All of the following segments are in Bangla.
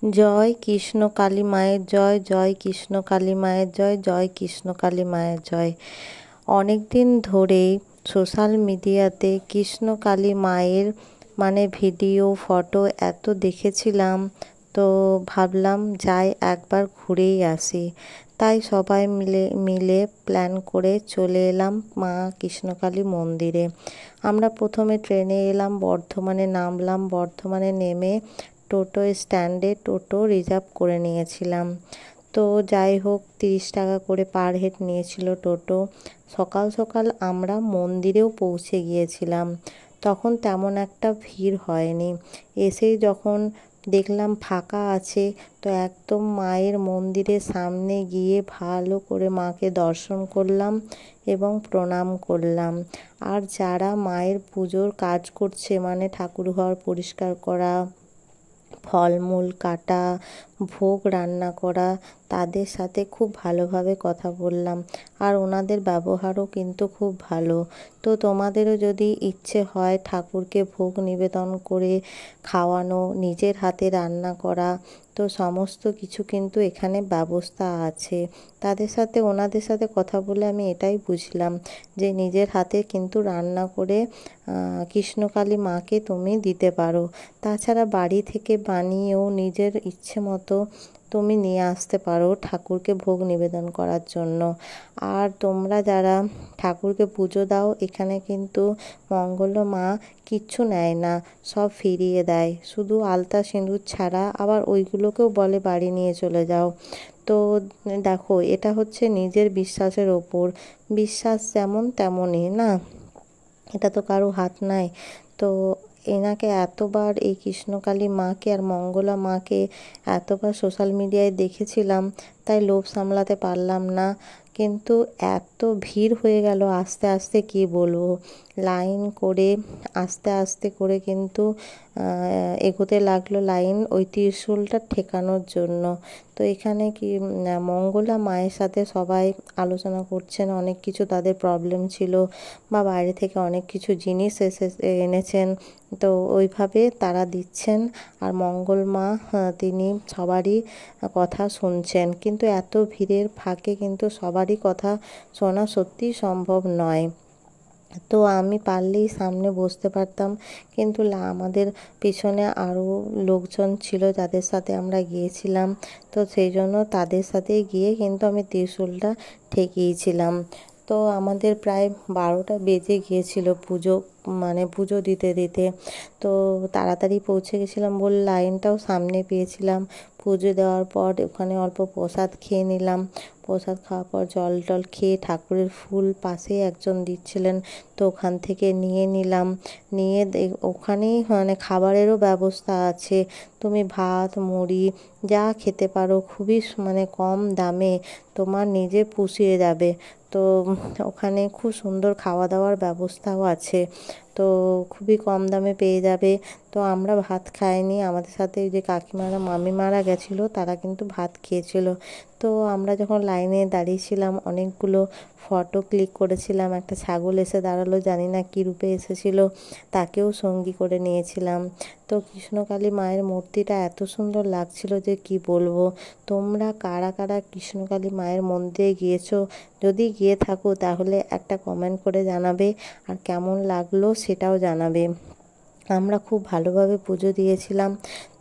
জয় কৃষ্ণ কালী মায়ের জয়, জয় কৃষ্ণ কালী মায়ের জয়, জয় কৃষ্ণ কালী মায়ের জয়। অনেক দিন ধরেই সোশ্যাল মিডিয়াতে কৃষ্ণ কালী মায়ের ভিডিও ফটো এত দেখেছিলাম, তো ভাবলাম যাই একবার ঘুরেই আসি। তাই সবাই মিলে প্ল্যান করে চলে এলাম মা কৃষ্ণকালী মন্দিরে। আমরা প্রথমে ট্রেনে এলাম, বর্ধমানে নামলাম, বর্ধমানে নেমে টোটো স্ট্যান্ডে টোটো রিজার্ভ করে নিয়েছিলাম। তো যাই হোক, 30 টাকা করে পার হেড নিয়েছিল টোটো। সকাল সকাল আমরা মন্দিরেও পৌঁছে গিয়েছিলাম। তখন তেমন একটা ভিড় হয়নি। এসেই যখন দেখলাম ফাঁকা আছে, তো একদম মায়ের মন্দিরের সামনে গিয়ে ভালো করে মাকে দর্শন করলাম এবং প্রণাম করলাম। আর যারা মায়ের পুজোর কাজ করছে, ঠাকুরঘর পরিষ্কার করা, ফলমূল কাটা, ভোগ রান্না করা, তাদের সাথে খুব ভালোভাবে কথা বললাম। আর ওনাদের ব্যবহারও কিন্তু খুব ভালো। তো তোমাদেরও যদি ইচ্ছে হয় ঠাকুরকে ভোগ নিবেদন করে খাওয়ানো, নিজের হাতে রান্না করা, তো সমস্ত কিছু কিন্তু এখানে ব্যবস্থা আছে। ওনাদের সাথে কথা বলে আমি এটাই বুঝলাম যে নিজের হাতে কিন্তু রান্না করে কৃষ্ণকালী মাকে তুমি দিতে পারো। তাছাড়া বাড়ি থেকে বানিয়েও নিজের ইচ্ছে মতো তুমি নিয়ে আসতে পারো ঠাকুরকে ভোগ নিবেদন করার জন্য। আর তোমরা যারা ঠাকুরকে পুজো দাও, এখানে কিন্তু মঙ্গলমা কিচ্ছু নেয় না, সব ফিরিয়ে দেয়, শুধু আলতা সিঁদুর ছাড়া। আবার ওইগুলোকেও বলে বাড়ি নিয়ে চলে যাও। তো দেখো, এটা হচ্ছে নিজের বিশ্বাসের ওপর। বিশ্বাস যেমন তেমনই না, এটা তো কারো হাত নাই। তো এনাকে এতবার, এই কৃষ্ণকালী মাকে আর মঙ্গলা মাকে এতবার সোশ্যাল মিডিয়ায় দেখেছিলাম, তাই লোভ সামলাতে পারলাম না। কিন্তু এত ভিড় হয়ে গেল, আস্তে আস্তে কি বলবো, লাইন করে আস্তে আস্তে করে কিন্তু এগোতে লাগলো লাইন ওই ত্রিশূলটা ঠেকানোর জন্য। তো এখানে কি মঙ্গলা মায়ের সাথে সবাই আলোচনা করছেন, অনেক কিছু তাদের প্রবলেম ছিল, বা বাইরে থেকে অনেক কিছু জিনিস এনেছেন। তো ওইভাবে তারা দিচ্ছেন, আর মঙ্গল মা তিনি সবারই কথা শুনছেন। কিন্তু এত ভিড়ের ফাঁকে কিন্তু সবারই কথা শোনা সত্যিই সম্ভব নয়। তো আমি পারলেই সামনে বসতে পারতাম, কিন্তু আমাদের পিছনে আরও লোকজন ছিল যাদের সাথে আমরা গিয়েছিলাম। তো সেই জন্য তাদের সাথেই গিয়ে কিন্তু আমি ত্রিশূলটা ঠেকিয়েছিলাম। তো আমাদের প্রায় 12টা বেজে গিয়েছিল পুজো দিতে দিতে। তো তাড়াতাড়ি পৌঁছে গেছিলাম বলে লাইনটাও সামনে পেয়েছিলাম। পুজো দেওয়ার পর ওখানে অল্প প্রসাদ খেয়ে নিলাম। প্রসাদ খাওয়ার পর জল টল খেয়ে, ঠাকুরের ফুল পাশেই একজন দিচ্ছিলেন, তো ওখান থেকে নিয়ে নিলাম। নিয়ে ওখানেই খাবারেরও ব্যবস্থা আছে। তুমি ভাত মুড়ি যা খেতে পারো, খুবই কম দামে তোমার নিজে পুষিয়ে যাবে। তো ওখানে খুব সুন্দর খাওয়া দাওয়ার ব্যবস্থাও আছে, তো খুবই কম দামে পেয়ে যাবে। তো আমরা ভাত খাইনি, আমাদের সাথে যে কাকিমারা মামিমারা গেছিলো তারা কিন্তু ভাত খেয়েছিল। তো আমরা যখন লাইনে দাঁড়িয়েছিলাম, অনেকগুলো ফটো ক্লিক করেছিলাম। একটা ছাগল এসে দাঁড়ালো, জানি না কী রূপে এসেছিলো, তাকেও সঙ্গী করে নিয়েছিলাম। তো কৃষ্ণকালী মায়ের মূর্তিটা এত সুন্দর লাগছিল যে কি বলবো। তোমরা কারা কারা কৃষ্ণকালী মায়ের মন্দিরে গিয়েছো, যদি গিয়ে থাকো তাহলে একটা কমেন্ট করে জানাবে, আর কেমন লাগলো সেটাও জানাবে। আমরা খুব ভালোভাবে পুজো দিয়েছিলাম।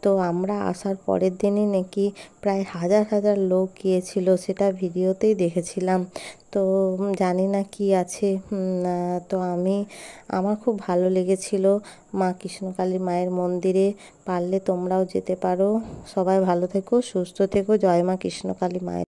তো আমরা আসার পরের দিনই নাকি প্রায় হাজার হাজার লোক গিয়েছিল, সেটা ভিডিওতেই দেখেছিলাম। তো জানি না কি আছে। তো আমার খুব ভালো লেগেছিল মা কৃষ্ণকালী মায়ের মন্দিরে। পারলে তোমরাও যেতে পারো। সবাই ভালো থেকো, সুস্থ থেকো। জয় মা কৃষ্ণকালী মায়ের।